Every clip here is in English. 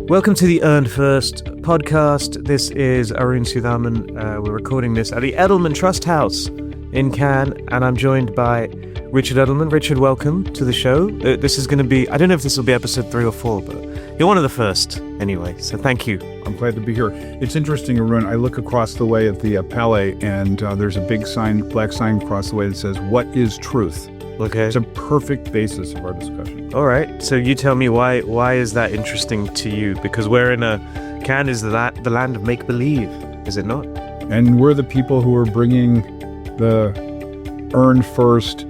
Welcome to the Earn First podcast. This is Arun Sudhaman. We're recording this at the Edelman Trust House in Cannes, and I'm joined by Richard Edelman. Richard, welcome to the show. This is going to be, I don't know if this will be episode 3 or 4, but you're one of the first anyway, so thank you. I'm glad to be here. It's interesting, Arun. I look across the way at the Palais, and there's a big sign, black sign across the way that says, "What is truth?" Okay. It's a perfect basis of our discussion. All right. So you tell me why is that interesting to you? Because we're in Cannes is the land of make-believe, is it not? And we're the people who are bringing the earn first,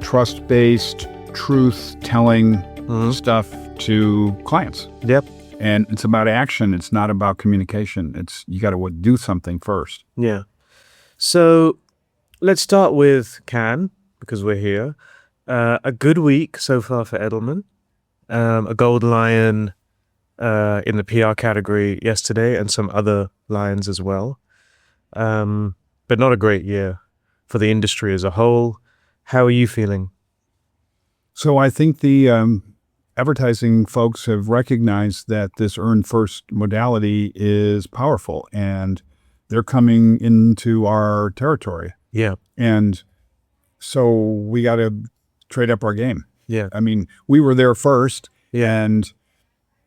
trust-based, truth-telling stuff to clients. Yep. And it's about action. It's not about communication. You got to do something first. Yeah. So let's start with Cannes, because we're here. A good week so far for Edelman. A gold lion in the PR category yesterday, and some other lions as well. But not a great year for the industry as a whole. How are you feeling? So I think the advertising folks have recognized that this earn first modality is powerful, and they're coming into our territory. Yeah. And so we got to trade up our game. Yeah. I mean, we were there first, Yeah.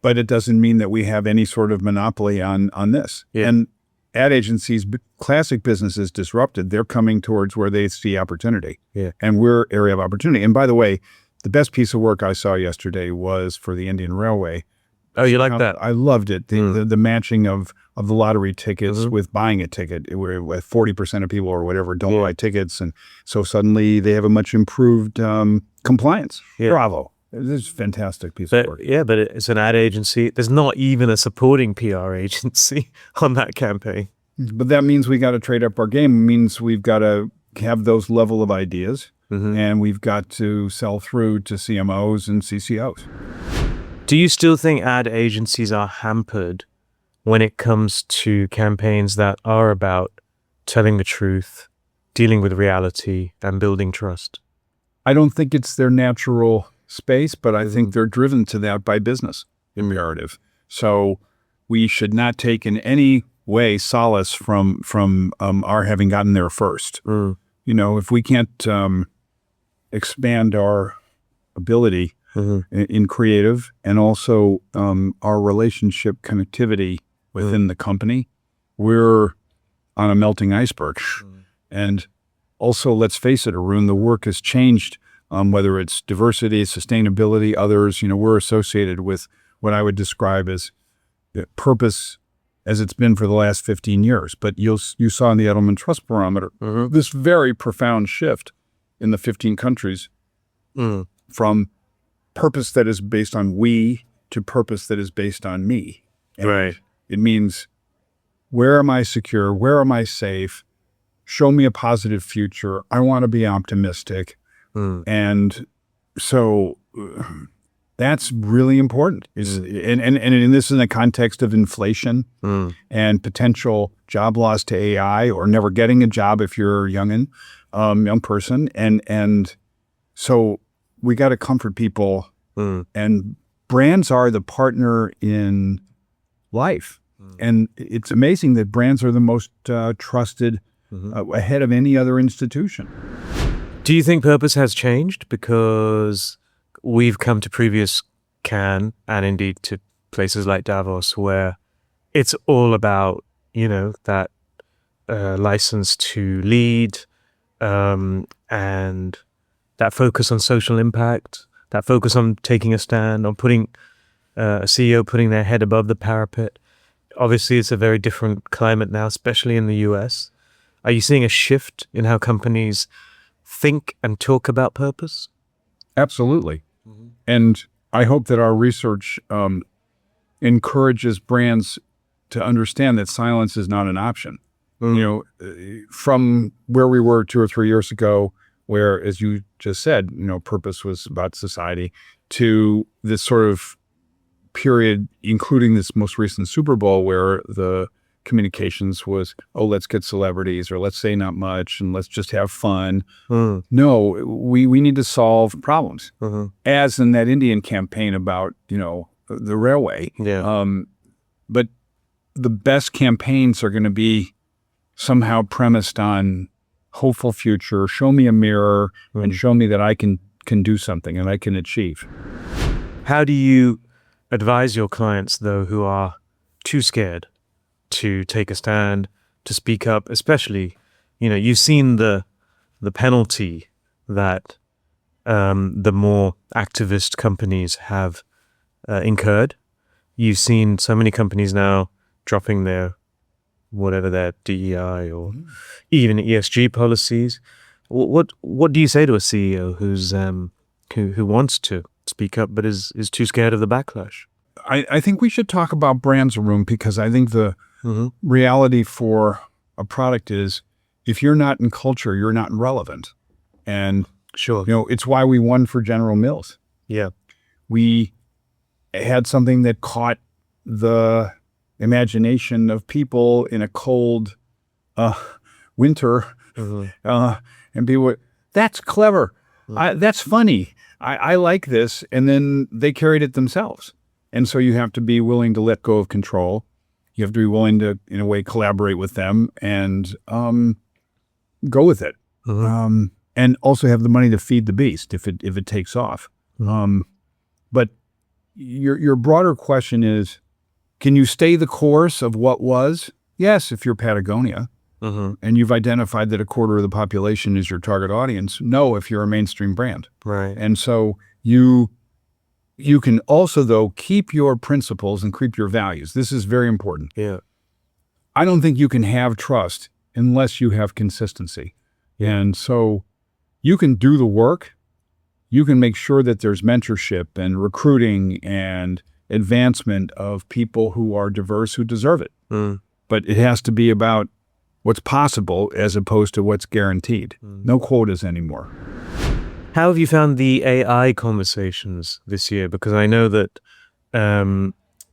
but it doesn't mean that we have any sort of monopoly on this. Yeah. And ad agencies, classic businesses disrupted, they're coming towards where they see opportunity. Yeah. And we're area of opportunity. And by the way, the best piece of work I saw yesterday was for the Indian Railway. Oh, you like that? I loved it. The matching of the lottery tickets with buying a ticket, where 40% of people or whatever don't buy tickets. And so suddenly they have a much improved compliance. Yeah. Bravo. This is a fantastic piece of work. Yeah, but it's an ad agency. There's not even a supporting PR agency on that campaign. But that means we got to trade up our game. It means we've got to have those level of ideas, and we've got to sell through to CMOs and CCOs. Do you still think ad agencies are hampered when it comes to campaigns that are about telling the truth, dealing with reality, and building trust? I don't think it's their natural space, but I think they're driven to that by business imperative. So we should not take in any way solace from our having gotten there first. You know, if we can't expand our ability in creative, and also our relationship connectivity within the company, we're on a melting iceberg. And also, let's face it, Arun, the work has changed, whether it's diversity, sustainability, others. You know, we're associated with what I would describe as purpose as it's been for the last 15 years. But you saw in the Edelman Trust Barometer this very profound shift in the 15 countries from purpose that is based on we to purpose that is based on me. And Right. it means, where am I secure? Where am I safe? Show me a positive future. I want to be optimistic. And so that's really important. And this is in the context of inflation and potential job loss to AI, or never getting a job if you're a young person. And so we got to comfort people, and brands are the partner in life. And it's amazing that brands are the most trusted ahead of any other institution. Do you think purpose has changed because we've come to previous Cannes, and indeed to places like Davos, where it's all about, you know, that license to lead, and that focus on social impact, that focus on taking a stand, on putting a CEO putting their head above the parapet? Obviously, it's a very different climate now, especially in the US. Are you seeing a shift in how companies think and talk about purpose? Absolutely. And I hope that our research encourages brands to understand that silence is not an option. You know, from where we were 2 or 3 years ago, where, as you just said, you know, purpose was about society, to this sort of period, including this most recent Super Bowl, where the communications was, oh, let's get celebrities, or let's say not much, and let's just have fun. No, we need to solve problems. As in that Indian campaign about, you know, the railway. Yeah. But the best campaigns are going to be somehow premised on hopeful future, show me a mirror, and show me that I can do something and I can achieve. How do you advise your clients, though, who are too scared to take a stand, to speak up, especially, you've seen the penalty that the more activist companies have incurred. You've seen so many companies now dropping their DEI or even ESG policies. What do you say to a CEO who wants to speak up but is too scared of the backlash? I think we should talk about brands, Arun, because I think the reality for a product is if you're not in culture, you're not relevant. And Sure. It's why we won for General Mills. Yeah. We had something that caught the imagination of people in a cold winter, and people, that's clever. That's funny. I like this. And then they carried it themselves. And so you have to be willing to let go of control. You have to be willing to, in a way, collaborate with them and go with it. And also have the money to feed the beast if it takes off. But your broader question is, can you stay the course of what was? Yes, if you're Patagonia and you've identified that a quarter of the population is your target audience. No, if you're a mainstream brand. Right. And so you can also, though, keep your principles and keep your values. This is very important. Yeah. I don't think you can have trust unless you have consistency. Yeah. And so you can do the work. You can make sure that there's mentorship and recruiting and advancement of people who are diverse, who deserve it. But it has to be about what's possible as opposed to what's guaranteed. No quotas anymore. How have you found the AI conversations this year? Because I know that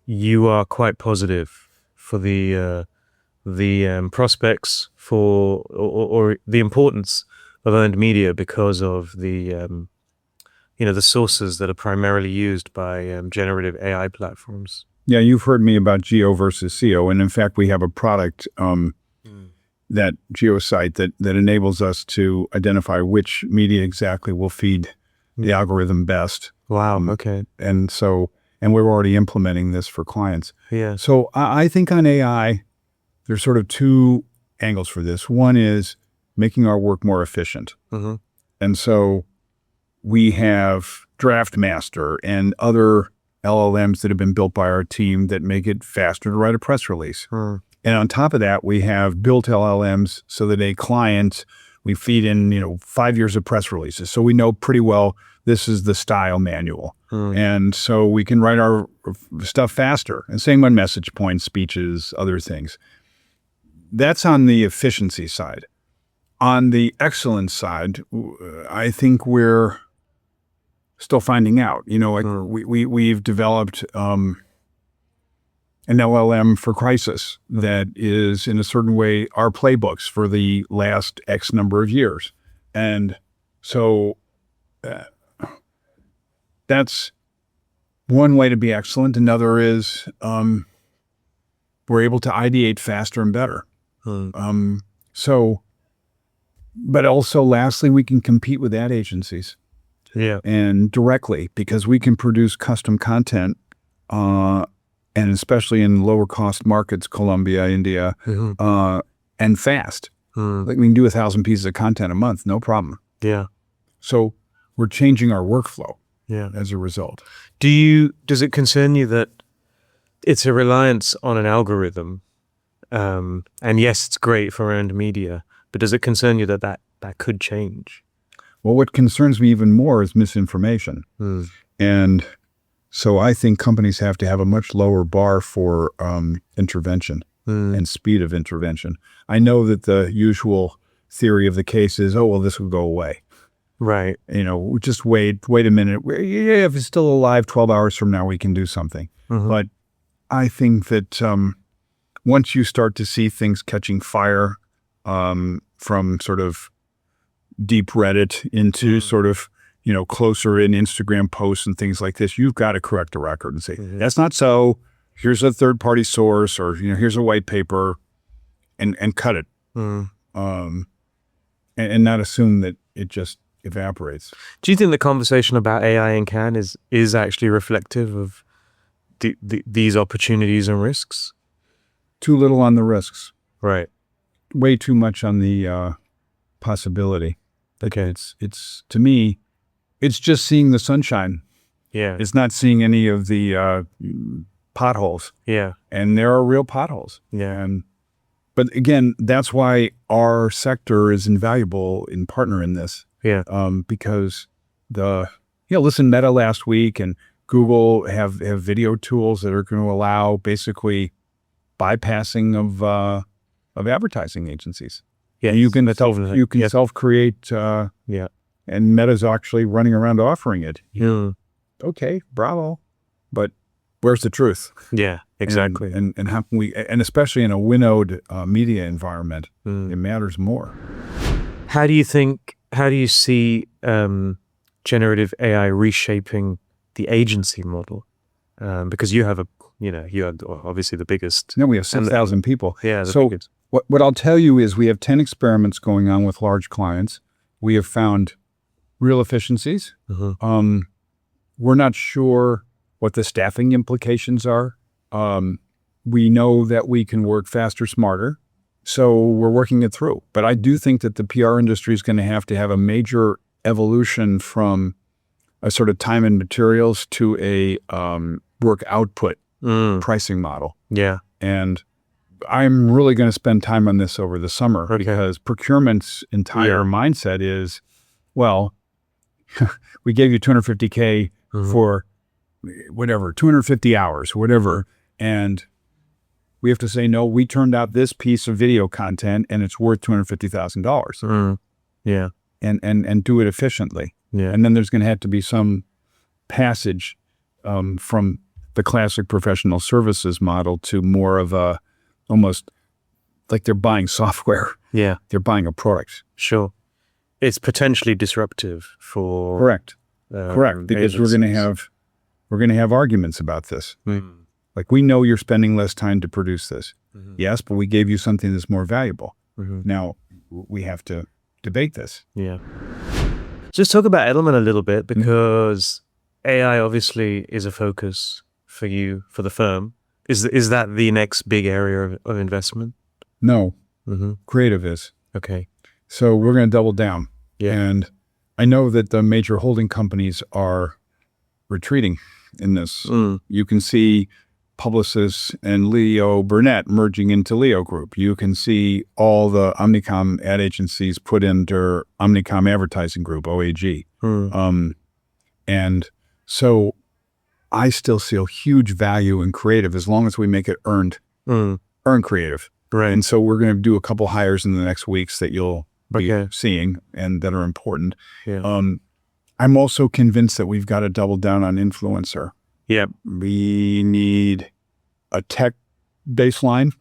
you are quite positive for the prospects for or the importance of earned media because of the the sources that are primarily used by generative AI platforms. Yeah, you've heard me about geo versus SEO, and in fact, we have a product that GeoSite that enables us to identify which media exactly will feed the algorithm best. Wow. Okay. And we're already implementing this for clients. Yeah. So I think on AI, there's sort of two angles for this. One is making our work more efficient. And so we have DraftMaster and other LLMs that have been built by our team that make it faster to write a press release. And on top of that, we have built LLMs so that a client, we feed in, 5 years of press releases. So we know pretty well this is the style manual. And so we can write our stuff faster. And same on message points, speeches, other things. That's on the efficiency side. On the excellence side, I think we're still finding out. We've developed an LLM for crisis that is, in a certain way, our playbooks for the last X number of years. And so that's one way to be excellent. Another is we're able to ideate faster and better. But also, lastly, we can compete with ad agencies. Yeah. And directly, because we can produce custom content, and especially in lower cost markets, Colombia, India, and fast. Like we can do 1,000 pieces of content a month, no problem. Yeah. So we're changing our workflow. Yeah. As a result. Does it concern you that it's a reliance on an algorithm? And yes, it's great for earned media, but does it concern you that could change? Well, what concerns me even more is misinformation. And so I think companies have to have a much lower bar for intervention and speed of intervention. I know that the usual theory of the case is, oh, well, this will go away. Right. Just wait a minute. Yeah, if it's still alive 12 hours from now, we can do something. But I think that once you start to see things catching fire from sort of deep Reddit into sort of closer in Instagram posts and things like this, you've got to correct the record and say, that's not so. Here's a third-party source, or, here's a white paper, and cut it. And not assume that it just evaporates. Do you think the conversation about AI and CAN is actually reflective of these opportunities and risks? Too little on the risks. Right. Way too much on the possibility. Okay. It's to me, it's just seeing the sunshine. Yeah. It's not seeing any of the potholes. Yeah. And there are real potholes. Yeah. But again, that's why our sector is invaluable in partnering this. Yeah. Because listen, Meta last week and Google have video tools that are going to allow basically bypassing of advertising agencies. Yeah. You can self-create. And Meta's actually running around offering it. Yeah. Okay, bravo. But where's the truth? Yeah, exactly. And how can we, and especially in a winnowed media environment, it matters more. How do you see generative AI reshaping the agency model? Because you have you are obviously the biggest. We have 6,000 people. Yeah. So what I'll tell you is we have 10 experiments going on with large clients. We have found real efficiencies. We're not sure what the staffing implications are. We know that we can work faster, smarter. So we're working it through. But I do think that the PR industry is going to have a major evolution from a sort of time and materials to a work output pricing model. Yeah. And I'm really going to spend time on this over the summer because procurement's entire mindset is, well, we gave you $250K for whatever, 250 hours, whatever. And we have to say, no, we turned out this piece of video content and it's worth $250,000. Yeah. And do it efficiently. Yeah. And then there's going to have to be some passage from the classic professional services model to more of a, almost like they're buying software. Yeah. They're buying a product. Sure. It's potentially disruptive for correct because we're going to have arguments about this. Like, we know you're spending less time to produce this. Yes, but we gave you something that's more valuable. Now we have to debate this. Yeah. Just talk about Edelman a little bit, because AI obviously is a focus for you, for the firm. Is that the next big area of investment? No. Creative is. Okay. So we're going to double down. Yeah. And I know that the major holding companies are retreating in this. You can see Publicis and Leo Burnett merging into Leo Group. You can see all the Omnicom ad agencies put into Omnicom Advertising Group, OAG. And so I still see a huge value in creative as long as we make it earned creative. Right. And so we're going to do a couple hires in the next weeks that you'll be seeing and that are important. Yeah. I'm also convinced that we've got to double down on influencer. Yeah. We need a tech baseline,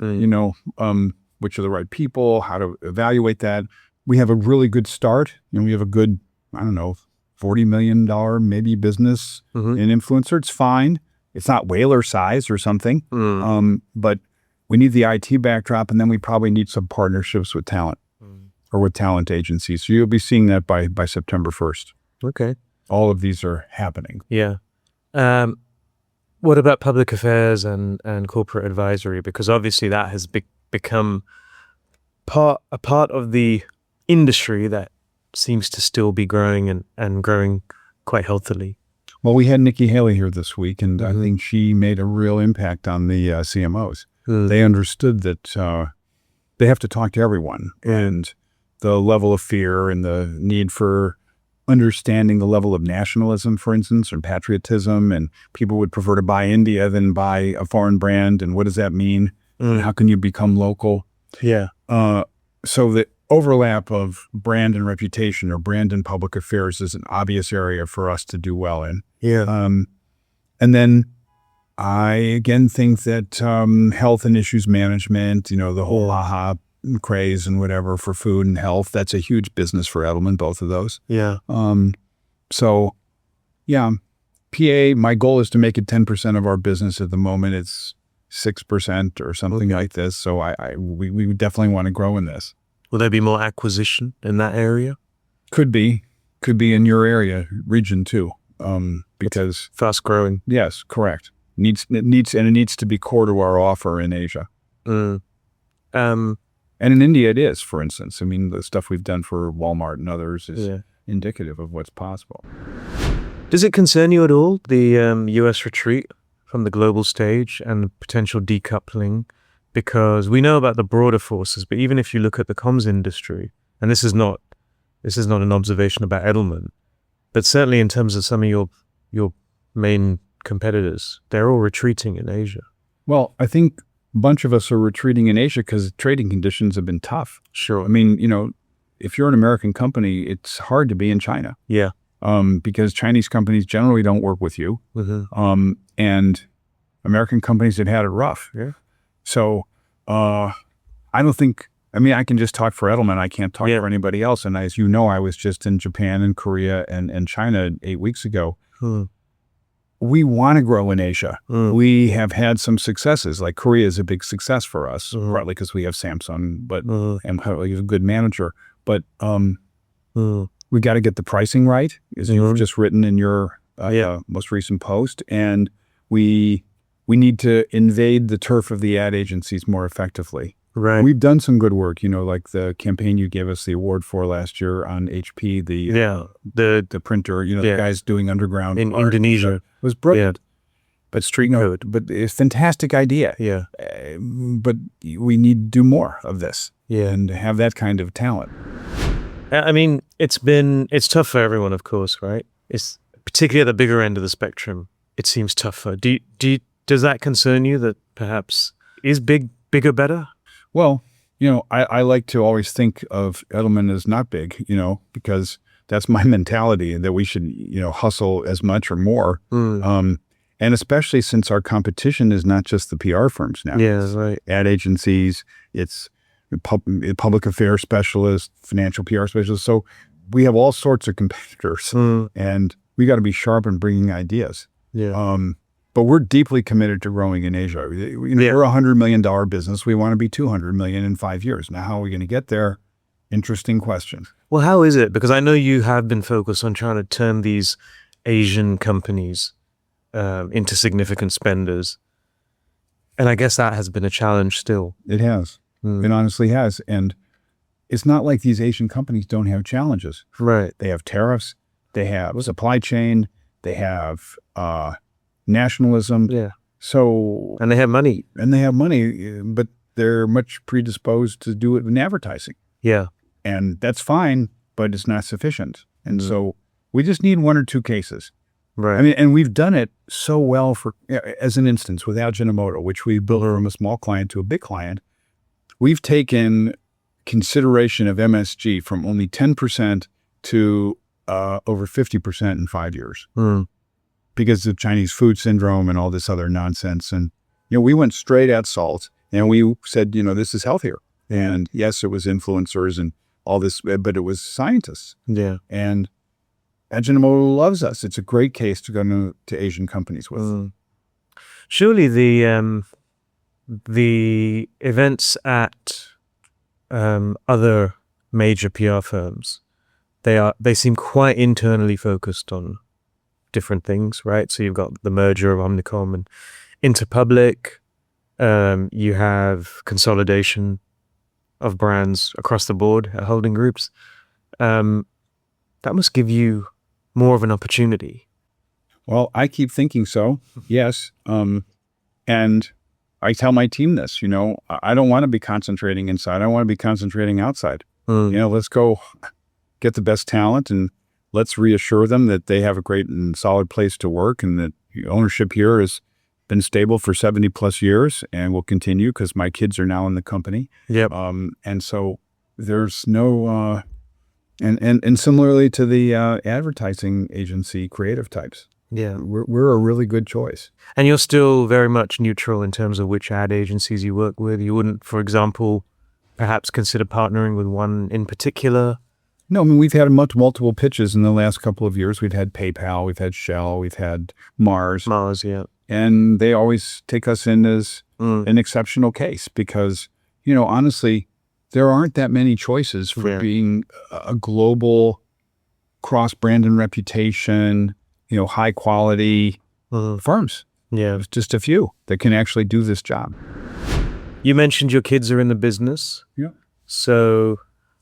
which are the right people, how to evaluate that. We have a really good start, and we have a good, $40 million maybe business in influencer. It's fine. It's not whaler size or something, but we need the IT backdrop, and then we probably need some partnerships with talent or with talent agencies. So you'll be seeing that by September 1st. Okay. All of these are happening. Yeah. What about public affairs and corporate advisory? Because obviously that has become a part of the industry that seems to still be growing and growing quite healthily. Well, we had Nikki Haley here this week, and I think she made a real impact on the CMOs. They understood that they have to talk to everyone, and the level of fear and the need for understanding the level of nationalism, for instance, or patriotism, and people would prefer to buy India than buy a foreign brand. And what does that mean? How can you become local? Yeah. So the overlap of brand and reputation, or brand and public affairs, is an obvious area for us to do well in. Yeah. And then I again think that health and issues management, the whole AHA craze and whatever for food and health, that's a huge business for Edelman, both of those. Yeah. So, yeah, PA, my goal is to make it 10% of our business. At the moment, it's 6% or something like this. So we definitely want to grow in this. Will there be more acquisition in that area? Could be in your area, region too. Because Fast growing. yes, correct. It needs to be core to our offer in Asia. Mm. And in India, it is, for instance. I mean, the stuff we've done for Walmart and others is indicative of what's possible. Does it concern you at all, the U.S. retreat from the global stage and potential decoupling? Because we know about the broader forces, but even if you look at the comms industry, and this is not an observation about Edelman, but certainly in terms of some of your main competitors, they're all retreating in Asia. Well, I think a bunch of us are retreating in Asia because trading conditions have been tough. Sure. I mean, if you're an American company, it's hard to be in China. Yeah. Because Chinese companies generally don't work with you. Mm-hmm. And American companies have had it rough. Yeah. So I don't think, I mean, I can just talk for Edelman. I can't talk for anybody else. And as you know, I was just in Japan and Korea and China 8 weeks ago. We want to grow in Asia. We have had some successes. Like Korea is a big success for us, partly because we have Samsung, but and he's a good manager. But we got to get the pricing right, as you've just written in your most recent post. And we need to invade the turf of the ad agencies more effectively. Right. We've done some good work, like the campaign you gave us the award for last year on HP, the printer, the guys doing underground in art. Indonesia. It was brilliant. But Street code. But it's a fantastic idea. Yeah. But we need to do more of this. Yeah. And have that kind of talent. I mean, it's tough for everyone, of course, right? It's particularly at the bigger end of the spectrum. It seems tougher. Does that concern you that perhaps is bigger better? Well, I like to always think of Edelman as not big, because that's my mentality, that we should, hustle as much or more. And especially since our competition is not just the PR firms now. Yeah, right. Ad agencies, it's public affairs specialists, financial PR specialists. So we have all sorts of competitors, and we got to be sharp in bringing ideas. Yeah. But we're deeply committed to growing in Asia. We're a $100 million business. We want to be $200 million in 5 years. Now, how are we going to get there? Interesting question. Well, how is it? Because I know you have been focused on trying to turn these Asian companies into significant spenders. And I guess that has been a challenge still. It has. It honestly has. And it's not like these Asian companies don't have challenges. Right. They have tariffs. They have supply chain. They have nationalism. Yeah. So. And they have money. But they're much predisposed to do it in advertising. Yeah. And that's fine, but it's not sufficient. And so we just need one or two cases. Right. I mean, and we've done it so well as an instance, with Ajinomoto, which we built from a small client to a big client. We've taken consideration of MSG from only 10% to over 50% in 5 years because of Chinese food syndrome and all this other nonsense. And, we went straight at salt and we said, this is healthier. And yes, it was influencers and all this, but it was scientists. Yeah. And Ajinomoto loves us. It's a great case to go to Asian companies with. Surely the events at other major PR firms, they seem quite internally focused on different things, right? So you've got the merger of Omnicom and Interpublic. You have consolidation of brands across the board at holding groups. That must give you more of an opportunity. Well, I keep thinking so. Yes. And I tell my team this, I don't want to be concentrating inside. I want to be concentrating outside. Let's go get the best talent and let's reassure them that they have a great and solid place to work and that ownership here has been stable for 70 plus years and will continue because my kids are now in the company. Yep. And so there's no, and similarly to the advertising agency creative types. Yeah. We're a really good choice. And you're still very much neutral in terms of which ad agencies you work with. You wouldn't, for example, perhaps consider partnering with one in particular? No, I mean, we've had multiple pitches in the last couple of years. We've had PayPal, we've had Shell, we've had Mars. Mars, yeah. And they always take us in as an exceptional case because, honestly, there aren't that many choices for being a global cross-brand and reputation, high quality firms. Yeah. There's just a few that can actually do this job. You mentioned your kids are in the business. Yeah. So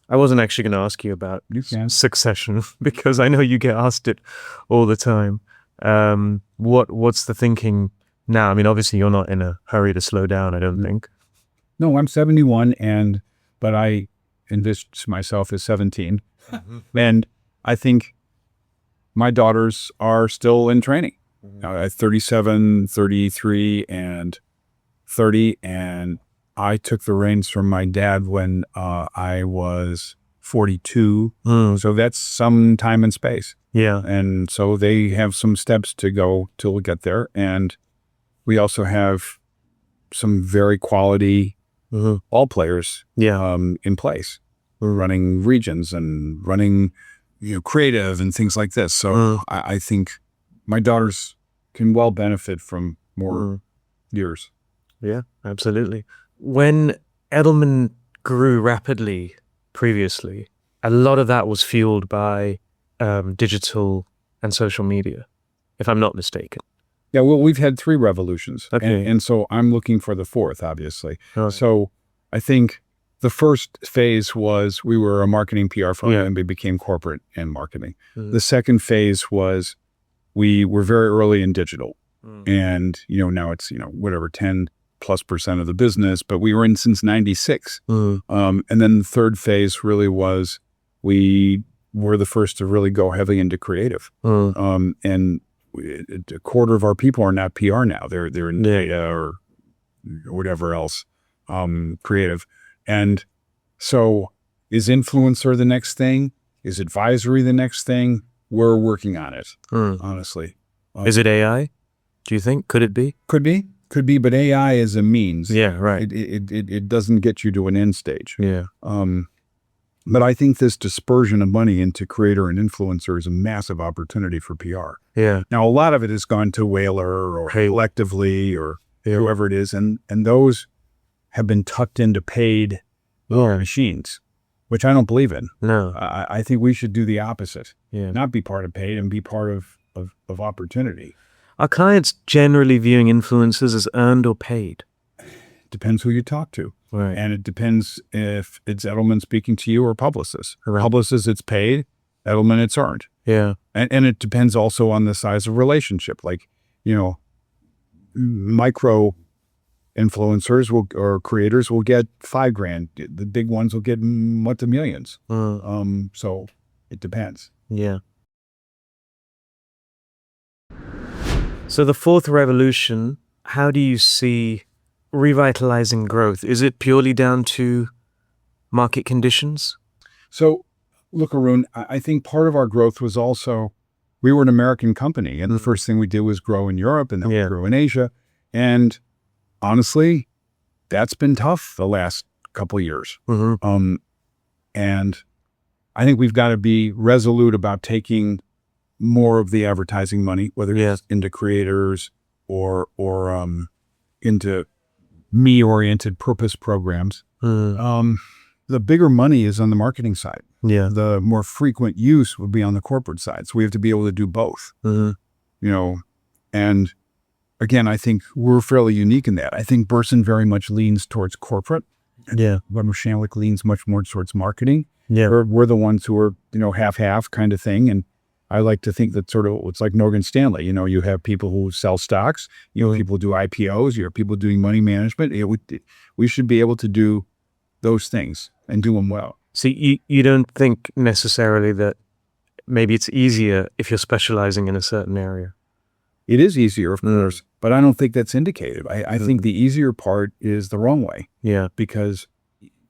I wasn't actually going to ask you about succession because I know you get asked it all the time. What's the thinking now? I mean, obviously you're not in a hurry to slow down, I don't think. No, I'm 71 but I envisage myself as 17. And I think my daughters are still in training. At 37, 33, and 30, and I took the reins from my dad when I was 42. So that's some time and space. Yeah. And so they have some steps to go till we get there. And we also have some very quality all players in place. We're running regions and running creative and things like this. So I think my daughters can well benefit from more years. Yeah, absolutely. When Edelman grew rapidly previously, a lot of that was fueled by digital and social media, if I'm not mistaken. Yeah, well, we've had 3 revolutions. Okay. And so I'm looking for the 4th, obviously. Right. So I think the first phase was we were a marketing PR firm and we became corporate and marketing. The second phase was we were very early in digital. And, now it's, whatever, 10+% of the business, but we were in since 96. And then the third phase really was we were the first to really go heavily into creative. And a quarter of our people are not PR now. They're in data or whatever else, creative. And so is influencer the next thing? Is advisory the next thing? We're working on it, honestly. Is it AI? Do you think? Could it be? Could be, but AI is a means. Yeah, right. It doesn't get you to an end stage. Yeah. But I think this dispersion of money into creator and influencer is a massive opportunity for PR. Yeah. Now, a lot of it has gone to Whaler or Collectively or whoever it is, and those have been tucked into paid machines, which I don't believe in. No. I think we should do the opposite. Yeah. Not be part of paid and be part of opportunity. Are clients generally viewing influencers as earned or paid? Depends who you talk to. Right. And it depends if it's Edelman speaking to you or Publicis. Right. Publicis, it's paid. Edelman, it's earned. Yeah. And it depends also on the size of relationship. Like, micro influencers or creators will get $5,000. The big ones will get multi-millions. So it depends. Yeah. So the 4th revolution, how do you see revitalizing growth? Is it purely down to market conditions? So look, Arun, I think part of our growth was also, we were an American company, and the first thing we did was grow in Europe, and then we grew in Asia. And honestly, that's been tough the last couple of years. And I think we've got to be resolute about taking more of the advertising money, whether it's into creators or into me-oriented purpose programs. The bigger money is on the marketing side. Yeah. The more frequent use would be on the corporate side. So we have to be able to do both. And again, I think we're fairly unique in that. I think Burson very much leans towards corporate. Yeah. Weber Shandwick leans much more towards marketing. Yeah. We're the ones who are, half-half kind of thing. And I like to think that sort of, it's like Morgan Stanley. You have people who sell stocks, people do IPOs, you have people doing money management. We should be able to do those things and do them well. So you don't think necessarily that maybe it's easier if you're specializing in a certain area? It is easier, of course, but I don't think that's indicated. I think the easier part is the wrong way. Yeah. Because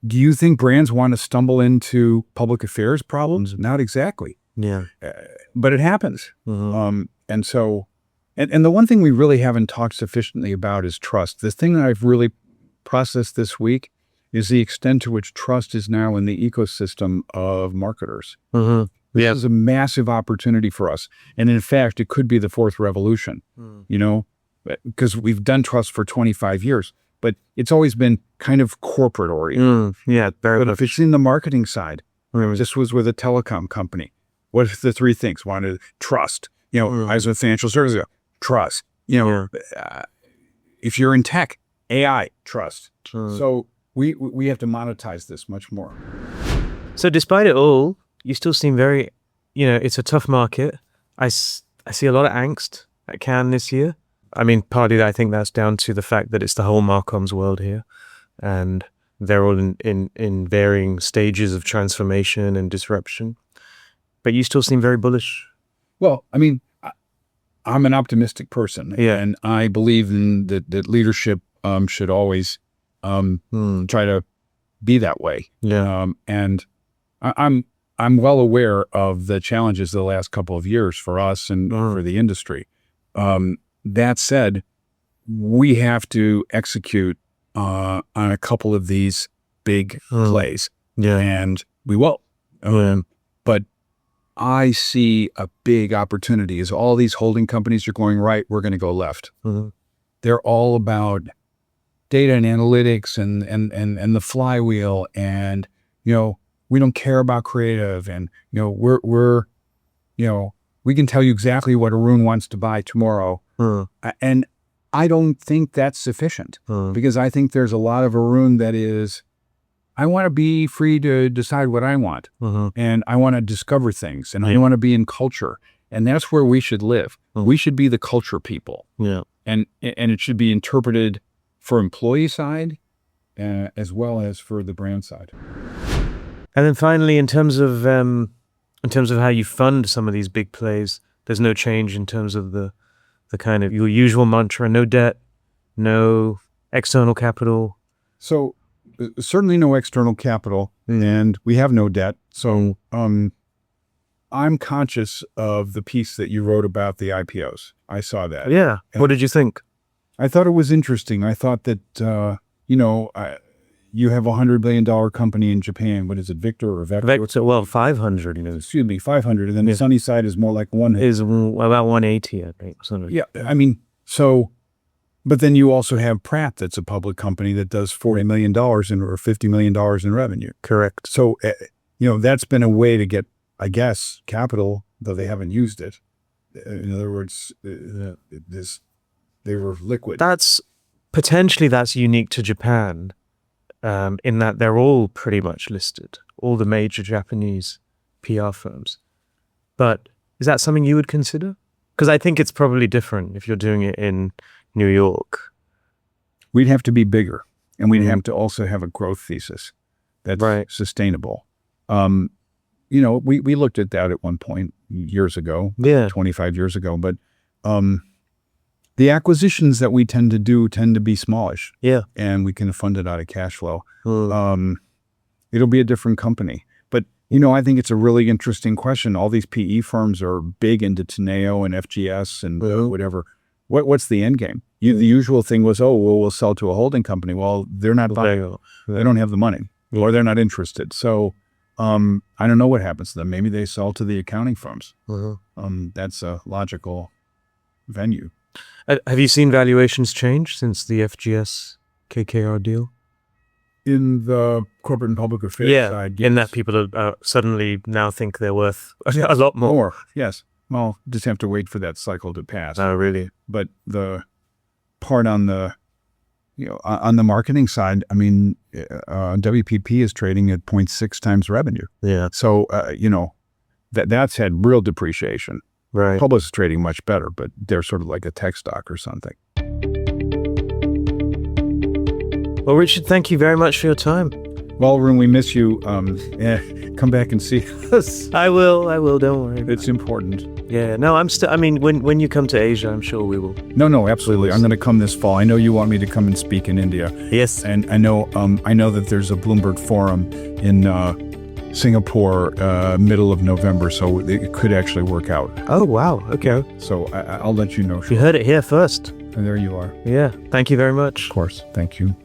do you think brands want to stumble into public affairs problems? Not exactly. Yeah. But it happens. And so, and the one thing we really haven't talked sufficiently about is trust. This thing that I've really processed this week is the extent to which trust is now in the ecosystem of marketers. Mm-hmm. This is a massive opportunity for us. And in fact, it could be the fourth revolution, because we've done trust for 25 years, but it's always been kind of corporate oriented. Yeah, very But much. if it's in the marketing side, this was with a telecom company. What are the three things? One is trust. I was with financial services, trust. If you're in tech, AI, trust. So we have to monetize this much more. So despite it all, you still seem very, it's a tough market. I see a lot of angst at Cannes this year. I mean, partly I think that's down to the fact that it's the whole Marcoms world here, and they're all in varying stages of transformation and disruption. But you still seem very bullish. Well, I mean, I'm an optimistic person, Yeah. and I believe in that leadership should always try to be that way. Yeah. And I'm well aware of the challenges of the last couple of years for us and for the industry. That said, we have to execute on a couple of these big plays, and we will. But I see a big opportunity as all these holding companies are going right, we're going to go left. They're all about data and analytics and the flywheel, and we don't care about creative, and we can tell you exactly what Arun wants to buy tomorrow. And I don't think that's sufficient, because I think there's a lot of Arun that is, I want to be free to decide what I want, and I want to discover things, and I want to be in culture, and that's where we should live. We should be the culture people, and it should be interpreted for employee side as well as for the brand side. And then finally, in terms of how you fund some of these big plays, there's no change in terms of the kind of your usual mantra: no debt, no external capital. So certainly no external capital, and we have no debt. So I'm conscious of the piece that you wrote about the IPOs. I saw that. Yeah. What did you think? I thought it was interesting. I thought that, you have $100 billion company in Japan. What is it, Victor or Vector? Vector, well, 500. Excuse me, 500. And then the Sunnyside is more like one. Is about 180, I think. Something. Yeah, I mean, so, but then you also have Pratt, that's a public company that does $40 million or $50 million in revenue. Correct. So, that's been a way to get, I guess, capital, though they haven't used it. In other words, they were liquid. That's unique to Japan, in that they're all pretty much listed, all the major Japanese PR firms. But is that something you would consider? Because I think it's probably different if you're doing it in New York. We'd have to be bigger, and we'd have to also have a growth thesis that's sustainable. We looked at that at one point years ago, 25 years ago, but the acquisitions that we tend to do tend to be smallish. Yeah. And we can fund it out of cash flow. It'll be a different company. But, I think it's a really interesting question. All these PE firms are big into Teneo and FGS and whatever. What's the end game? The usual thing was, we'll sell to a holding company. Well, they're not buying. They don't have the money, or they're not interested. So I don't know what happens to them. Maybe they sell to the accounting firms. That's a logical venue. Have you seen valuations change since the FGS KKR deal? In the corporate and public affairs side, in that people are suddenly now think they're worth a lot more. Yes. Well, just have to wait for that cycle to pass. Oh, really? But the part on the, on the marketing side, I mean, WPP is trading at 0.6 times revenue. Yeah. So, that's had real depreciation. Right. Publix is trading much better, but they're sort of like a tech stock or something. Well, Richard, thank you very much for your time. Well, Arun, we miss you. Come back and see us. I will. Don't worry. It's important. Yeah. No, when you come to Asia, I'm sure we will. No, absolutely. I'm going to come this fall. I know you want me to come and speak in India. Yes. And I know that there's a Bloomberg Forum in Singapore, middle of November, so it could actually work out. Oh, wow. Okay. So I'll let you know. You heard it here first. And there you are. Yeah. Thank you very much. Of course. Thank you.